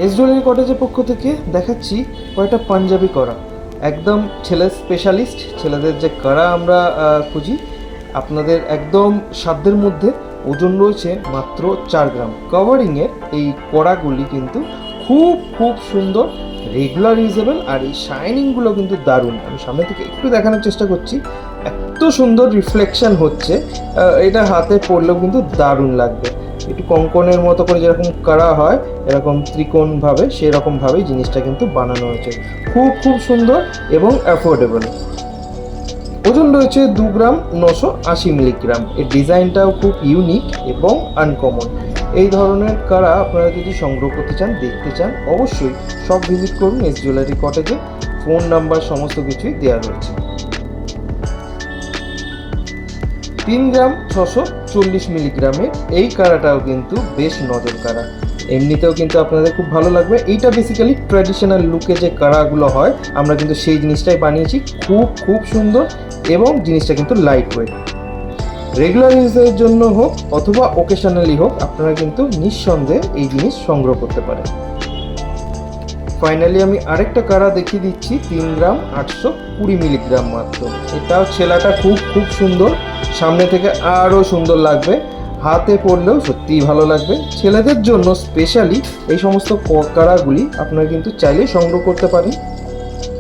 S jewellery কটেজের পক্ষ থেকে দেখাচ্ছি কয়টা পাঞ্জাবি করা, একদম ছেলের স্পেশালিস্ট। ছেলেদের যে কড়া আমরা খুঁজি, আপনাদের একদম সাধ্যের মধ্যে। ওজন রয়েছে মাত্র 4 গ্রাম। কভারিংয়ের এই কড়াগুলি কিন্তু খুব খুব সুন্দর, রেগুলার ইউজেবল, আর এই শাইনিংগুলো কিন্তু দারুণ। আমি সামনে থেকে একটু দেখানোর চেষ্টা করছি, এত সুন্দর রিফ্লেকশন হচ্ছে, এটা হাতে পরলেও কিন্তু দারুণ লাগবে। একটু কঙ্কনের মতো করে যেরকম করা হয়, এরকম ত্রিকোণভাবে সেরকমভাবেই জিনিসটা কিন্তু বানানো হয়েছে। খুব খুব সুন্দর এবং অ্যাফোর্ডেবল। ওজন রয়েছে 2 গ্রাম 980 মিলিগ্রাম। এর ডিজাইনটাও খুব ইউনিক এবং আনকমন। এই ধরনের কারা আপনারা যদি সংগ্রহ করতে চান, দেখতে চান, অবশ্যই সব ভিজিট করুন এস জুয়েলারি কটেজে। ফোন নাম্বার সমস্ত কিছুই দেওয়া রয়েছে। 3 গ্রাম 640 মিলিগ্রামের এই কারাটাও কিন্তু বেশ নজর কারা। এমনিতেও কিন্তু আপনাদের খুব ভালো লাগবে। এইটা বেসিক্যালি ট্র্যাডিশনাল লুকে যে কারাগুলো হয়, আমরা কিন্তু সেই জিনিসটাই বানিয়েছি। খুব খুব সুন্দর এবং জিনিসটা কিন্তু লাইট ওয়েট। রেগুলার ইউজের জন্য হোক অথবা ওকেশনালি হোক, আপনারা কিন্তু নিঃসন্দেহে এই জিনিস সংগ্রহ করতে পারেন। ফাইনালি আমি আরেকটা কারা দেখিয়ে দিচ্ছি, 3 গ্রাম 820 মিলিগ্রাম মাত্র। এটাও ছেলাটা খুব খুব সুন্দর, সামনে থেকে আরও সুন্দর লাগবে, হাতে পরলেও সত্যিই ভালো লাগবে। ছেলেদের জন্য স্পেশালি এই সমস্ত কারাগুলি আপনারা কিন্তু চাইলেই সংগ্রহ করতে পারেন।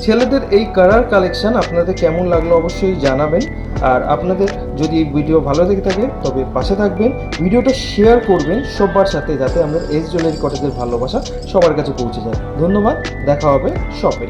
ছেলেদের এই কারার কালেকশন আপনাদের কেমন লাগলো অবশ্যই জানাবেন। আর আপনাদের যদি এই ভিডিও ভালো লেগে থাকে তবে পাশে থাকবেন, ভিডিওটা শেয়ার করবেন সবার সাথে, যাতে আমাদের এস জুয়েলারি কটেজের ভালোবাসা সবার কাছে পৌঁছে যায়। ধন্যবাদ, দেখা হবে শপে।